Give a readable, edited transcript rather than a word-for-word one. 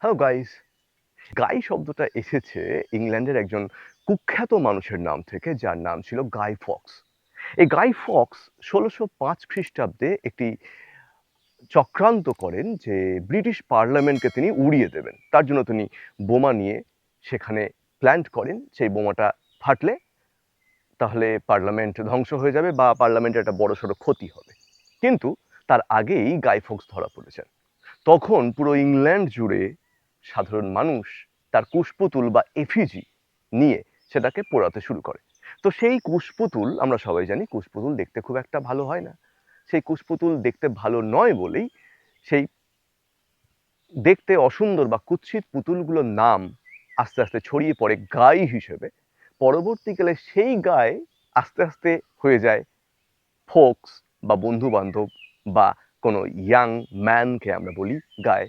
Hello guys. গাই শব্দটা এসেছে ইংল্যান্ডের একজন কুখ্যাত মানুষের নাম থেকে, যার নাম ছিল গাই ফক্স। এই গাই ফক্স ১৬০৫ খ্রিস্টাব্দে একটি চক্রান্ত করেন যে ব্রিটিশ পার্লামেন্টকে তিনি উড়িয়ে দেবেন। তার জন্য তিনি বোমা নিয়ে সেখানে প্ল্যান্ট করেন। সেই বোমাটা ফাটলে তাহলে পার্লামেন্ট ধ্বংস হয়ে যাবে বা পার্লামেন্টের একটা বড়সড় ক্ষতি হবে। কিন্তু তার আগেই গাই ফক্স ধরা পড়েছেন। তখন পুরো ইংল্যান্ড জুড়ে সাধারণ মানুষ তার কুশপুতুল বা এফিজি নিয়ে সেটাকে পোড়াতে শুরু করে। তো সেই কুশপুতুল, আমরা সবাই জানি কুশপুতুল দেখতে খুব একটা ভালো হয় না। সেই কুশপুতুল দেখতে ভালো নয় বলেই সেই দেখতে অসুন্দর বা কুৎসিত পুতুলগুলোর নাম আস্তে আস্তে ছড়িয়ে পড়ে গাই হিসেবে। পরবর্তীকালে সেই গায়ে আস্তে আস্তে হয়ে যায় ফোকস বা বন্ধু বান্ধব, বা কোনো ইয়াং ম্যানকে আমরা বলি গায়।